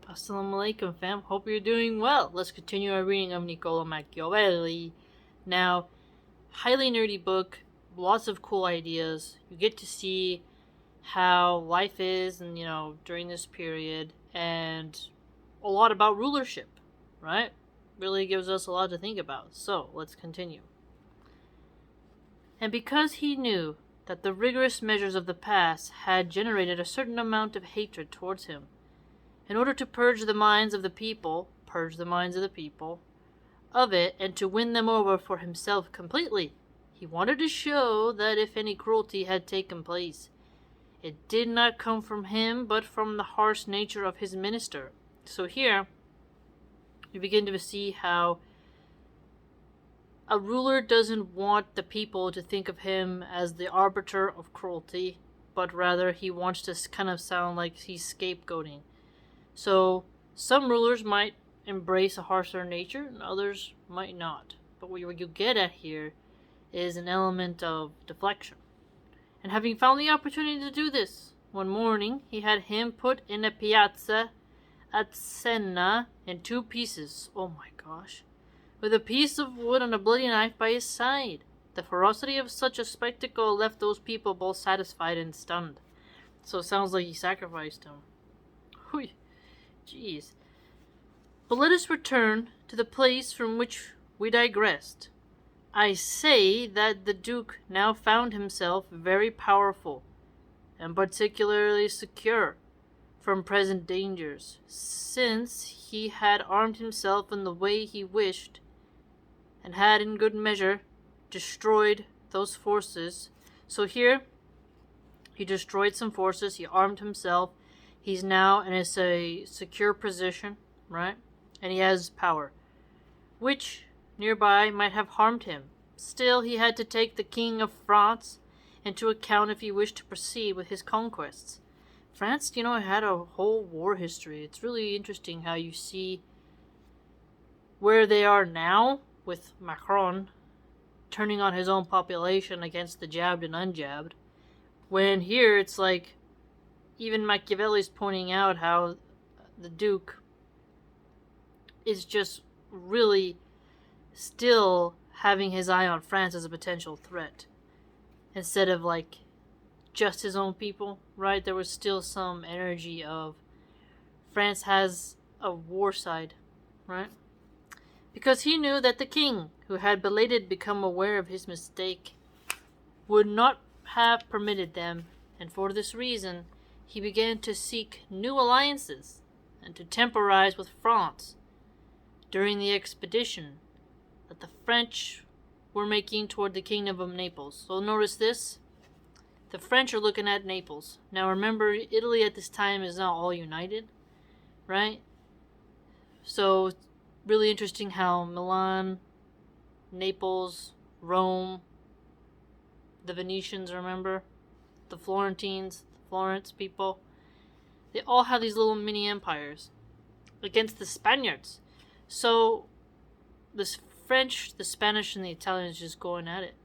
Assalamu alaikum, fam. Hope you're doing well. Let's continue our reading of Niccolo Machiavelli. Now, highly nerdy book, lots of cool ideas. You get to see how life is and, during this period, and a lot about rulership, right? Really gives us a lot to think about. So, let's continue. And because he knew that the rigorous measures of the past had generated a certain amount of hatred towards him, in order to purge the minds of the people of it, and to win them over for himself completely, he wanted to show that if any cruelty had taken place, it did not come from him, but from the harsh nature of his minister. So here, you begin to see how a ruler doesn't want the people to think of him as the arbiter of cruelty, but rather he wants to kind of sound like he's scapegoating. So, some rulers might embrace a harsher nature, and others might not. But what you get at here is an element of deflection. And having found the opportunity to do this, one morning he had him put in a piazza at Senna in two pieces. Oh my gosh. With a piece of wood and a bloody knife by his side. The ferocity of such a spectacle left those people both satisfied and stunned. So it sounds like he sacrificed him. Hui. Jeez. But let us return to the place from which we digressed. I say that the Duke now found himself very powerful, and particularly secure from present dangers, since he had armed himself in the way he wished, and had in good measure destroyed those forces. So here, he destroyed some forces, he armed himself, he's now in a secure position, right? And he has power, which nearby might have harmed him. Still, he had to take the King of France into account if he wished to proceed with his conquests. France, had a whole war history. It's really interesting how you see where they are now with Macron turning on his own population against the jabbed and unjabbed. When here it's like, even Machiavelli's pointing out how the Duke is just really still having his eye on France as a potential threat, instead of just his own people, right? There was still some energy of France has a war side, right? Because he knew that the king, who had belated become aware of his mistake, would not have permitted them, and for this reason he began to seek new alliances and to temporize with France during the expedition that the French were making toward the kingdom of Naples. So notice this. The French are looking at Naples. Now remember, Italy at this time is not all united, right? So it's really interesting how Milan, Naples, Rome, the Venetians, remember? The Florentines, Florence people, they all have these little mini empires against the Spaniards. So the French, the Spanish, and the Italians just going at it,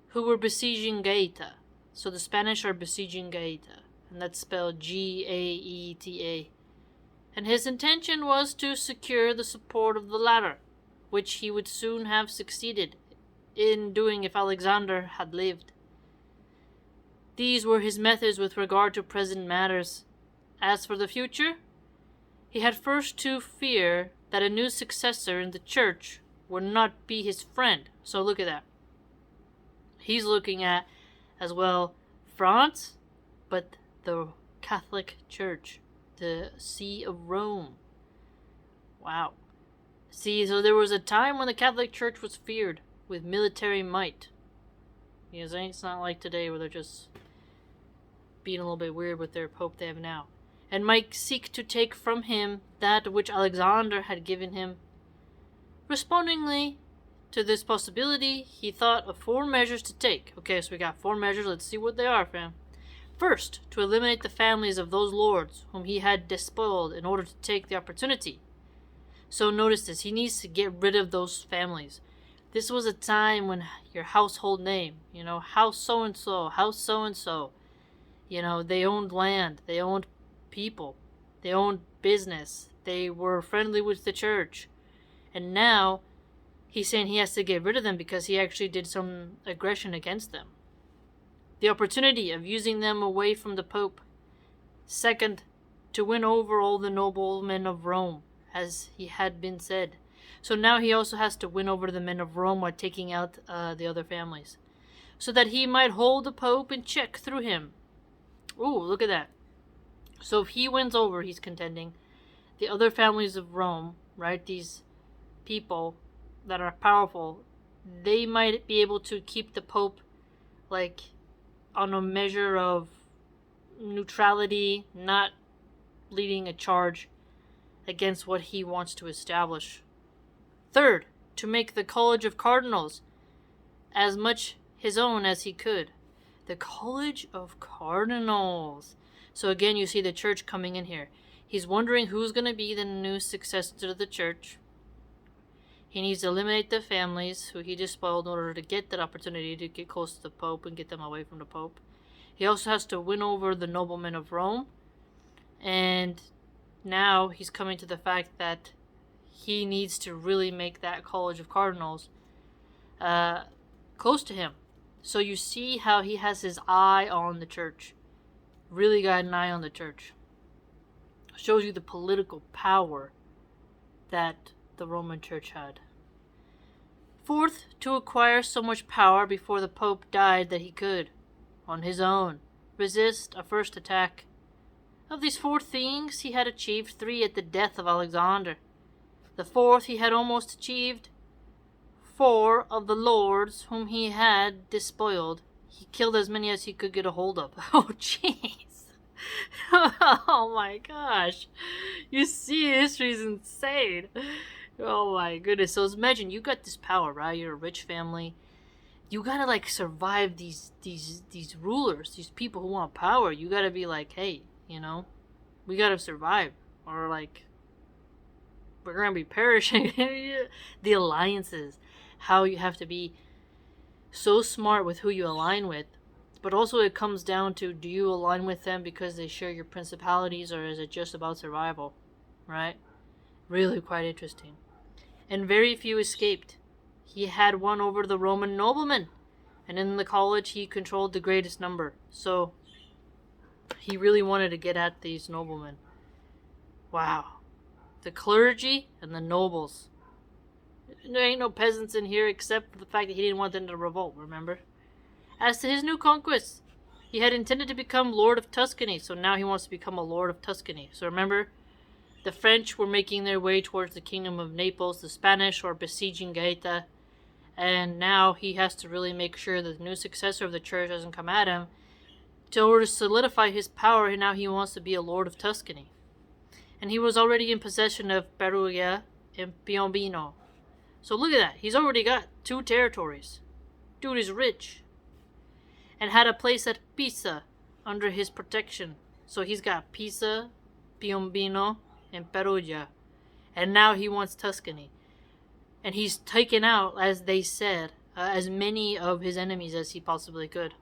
who were besieging Gaeta. So the Spanish are besieging Gaeta, and that's spelled Gaeta. And his intention was to secure the support of the latter, which he would soon have succeeded in doing if Alexander had lived. These were his methods with regard to present matters. As for the future, he had first to fear that a new successor in the church would not be his friend. So look at that. He's looking at, as well, France, but the Catholic Church, the See of Rome. Wow. See, so there was a time when the Catholic Church was feared with military might. It's not like today where they're just being a little bit weird with their pope they have now, and might seek to take from him that which Alexander had given him. Respondingly to this possibility, he thought of 4 measures to take. Okay, so we got 4 measures. Let's see what they are, fam. First, to eliminate the families of those lords whom he had despoiled in order to take the opportunity. So notice this. He needs to get rid of those families. This was a time when your household name, house so-and-so, house so-and-so, they owned land, they owned people, They owned business. They were friendly with the church. And now he's saying he has to get rid of them because he actually did some aggression against them. The opportunity of using them away from the Pope. Second, to win over all the noblemen of Rome, as he had been said. So now he also has to win over the men of Rome while taking out the other families, so that he might hold the Pope in check through him. Ooh, look at that. So if he wins over, he's contending, the other families of Rome, right, these people that are powerful, they might be able to keep the Pope, like, on a measure of neutrality, not leading a charge against what he wants to establish. Third, to make the College of Cardinals as much his own as he could. The College of Cardinals. So again, you see the church coming in here. He's wondering who's going to be the new successor to the church. He needs to eliminate the families who he despoiled in order to get that opportunity to get close to the Pope and get them away from the Pope. He also has to win over the noblemen of Rome. And now he's coming to the fact that he needs to really make that College of Cardinals close to him. So you see how he has his eye on the church. Really got an eye on the church. Shows you the political power that the Roman Church had. Fourth, to acquire so much power before the Pope died that he could, on his own, resist a first attack. Of these 4 things, he had achieved 3 at the death of Alexander. The 4th he had almost achieved. 4 of the lords whom he had despoiled, he killed as many as he could get a hold of. Oh, jeez. Oh my gosh. You see, history's insane. Oh my goodness. So imagine you got this power, right? You're a rich family. You gotta like survive these rulers, these people who want power. You gotta be like, hey, you know, we gotta survive, or like we're gonna be perishing. The alliances, how you have to be so smart with who you align with. But also it comes down to, do you align with them because they share your principalities, or is it just about survival, right? Really quite interesting. And very few escaped. He had won over the Roman noblemen, and in the college he controlled the greatest number. So he really wanted to get at these noblemen. Wow. The clergy and the nobles. There ain't no peasants in here except for the fact that he didn't want them to revolt, remember? As to his new conquests, he had intended to become Lord of Tuscany, so now he wants to become a Lord of Tuscany. So remember, the French were making their way towards the kingdom of Naples, the Spanish were besieging Gaeta, and now he has to really make sure that the new successor of the church doesn't come at him. In order to solidify his power, now he wants to be a Lord of Tuscany. And he was already in possession of Perugia and Piombino. So look at that, he's already got 2 territories. Dude is rich. And had a place at Pisa under his protection. So he's got Pisa, Piombino, and Perugia. And now he wants Tuscany. And he's taken out, as they said, as many of his enemies as he possibly could.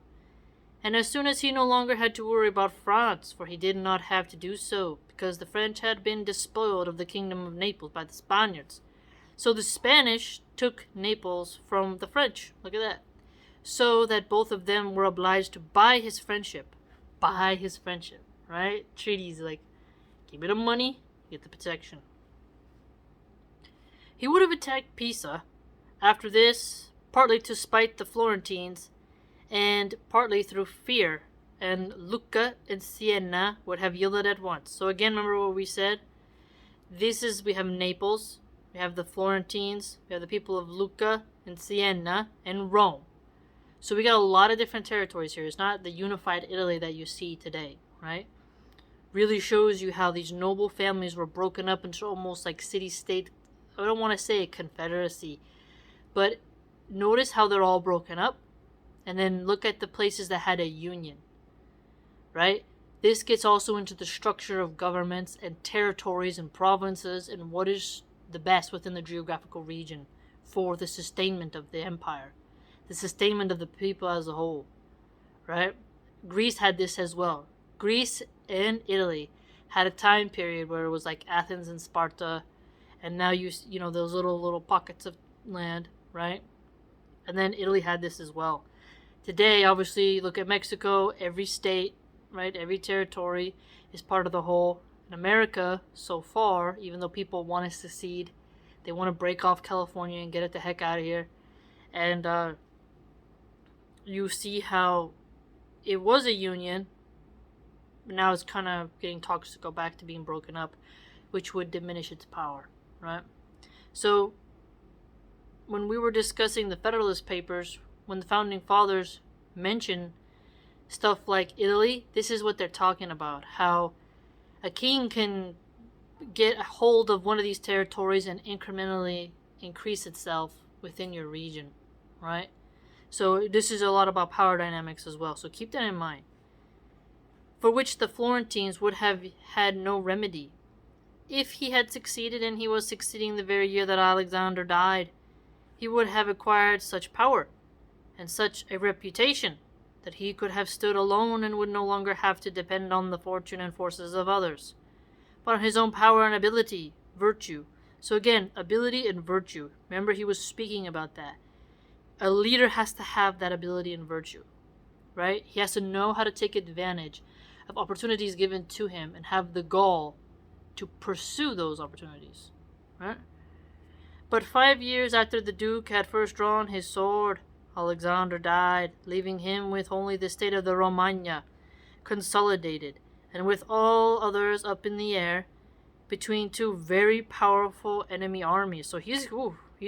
And as soon as he no longer had to worry about France, for he did not have to do so, because the French had been despoiled of the kingdom of Naples by the Spaniards. So the Spanish took Naples from the French. Look at that. So that both of them were obliged to buy his friendship. Buy his friendship, right? Treaties like, give me the money, get the protection. He would have attacked Pisa after this, partly to spite the Florentines, and partly through fear, and Lucca and Siena would have yielded at once. So again, remember what we said? We have Naples, we have the Florentines, we have the people of Lucca and Siena, and Rome. So we got a lot of different territories here. It's not the unified Italy that you see today, right? Really shows you how these noble families were broken up into almost like city-state, I don't want to say a confederacy, but notice how they're all broken up, and then look at the places that had a union, right? This gets also into the structure of governments and territories and provinces and what is the best within the geographical region for the sustainment of the empire, the sustainment of the people as a whole, right? Greece had this as well. Greece and Italy had a time period where it was like Athens and Sparta, and now you know those little pockets of land, right? And then Italy had this as well. Today, obviously, look at Mexico. Every state, right, every territory is part of the whole. In America, so far, even though people want to secede, they want to break off California and get it the heck out of here. And you see how it was a union, but now it's kind of getting talks to go back to being broken up, which would diminish its power, right? So when we were discussing the Federalist Papers, when the Founding Fathers mention stuff like Italy, this is what they're talking about. How a king can get a hold of one of these territories and incrementally increase itself within your region, right? So this is a lot about power dynamics as well. So keep that in mind. For which the Florentines would have had no remedy. If he had succeeded, and he was succeeding the very year that Alexander died, he would have acquired such power and such a reputation that he could have stood alone and would no longer have to depend on the fortune and forces of others, but on his own power and ability, virtue. So again, ability and virtue. Remember, he was speaking about that. A leader has to have that ability and virtue, right? He has to know how to take advantage of opportunities given to him and have the gall to pursue those opportunities, right? But 5 years after the Duke had first drawn his sword, Alexander died, leaving him with only the state of the Romagna, consolidated, and with all others up in the air, between two very powerful enemy armies. So he's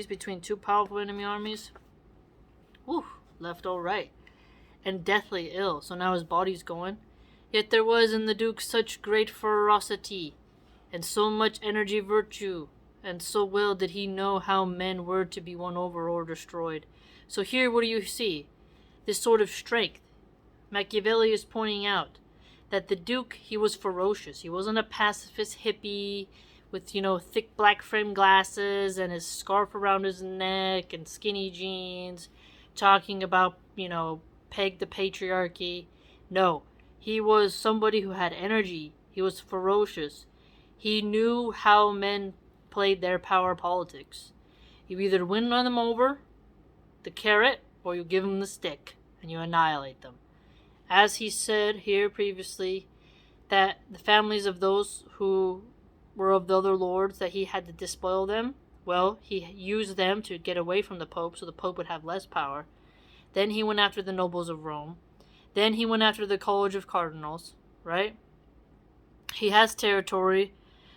between two powerful enemy armies. Left or right. And deathly ill. So now his body's going. Yet there was in the Duke such great ferocity, and so much energy, virtue, and so well did he know how men were to be won over or destroyed. So here, what do you see? This sort of strength. Machiavelli is pointing out that the Duke, he was ferocious. He wasn't a pacifist hippie with, thick black frame glasses and his scarf around his neck and skinny jeans, talking about, peg the patriarchy. No, he was somebody who had energy. He was ferocious. He knew how men played their power politics. You either win them over, the carrot, or you give them the stick, and you annihilate them. As he said here previously, that the families of those who were of the other lords, that he had to despoil them. Well, he used them to get away from the Pope, so the Pope would have less power. Then he went after the nobles of Rome. Then he went after the College of Cardinals, right? He has territory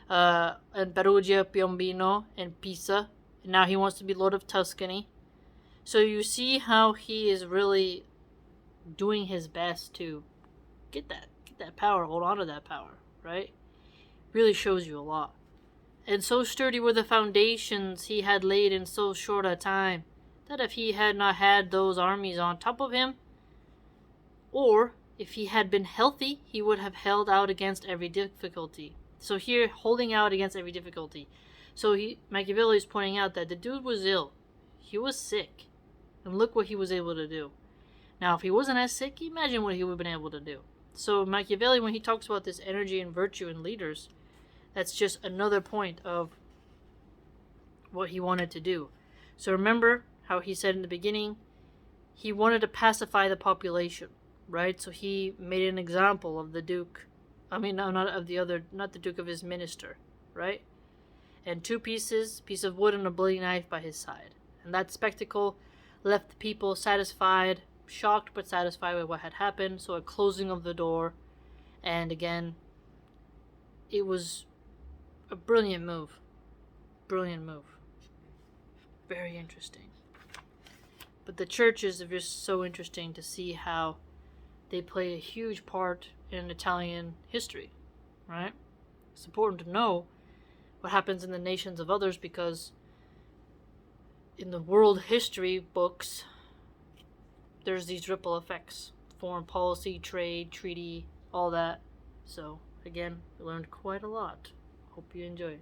in Perugia, Piombino, and Pisa. And now he wants to be Lord of Tuscany. So you see how he is really doing his best to get that power, hold on to that power, right? Really shows you a lot. And so sturdy were the foundations he had laid in so short a time, that if he had not had those armies on top of him, or if he had been healthy, he would have held out against every difficulty. So here, holding out against every difficulty. So Machiavelli is pointing out that the dude was ill. He was sick. And look what he was able to do. Now, if he wasn't as sick, imagine what he would have been able to do. So Machiavelli, when he talks about this energy and virtue in leaders, that's just another point of what he wanted to do. So remember how he said in the beginning, he wanted to pacify the population, right? So he made an example of the Duke. Not the Duke, of his minister, right? And piece of wood and a bloody knife by his side. And that spectacle left the people satisfied, shocked but satisfied with what had happened. So a closing of the door. And again, it was a brilliant move. Brilliant move. Very interesting. But the churches are just so interesting to see how they play a huge part in Italian history, right? It's important to know what happens in the nations of others, because in the world history books, there's these ripple effects. Foreign policy, trade, treaty, all that. So, again, we learned quite a lot. Hope you enjoy.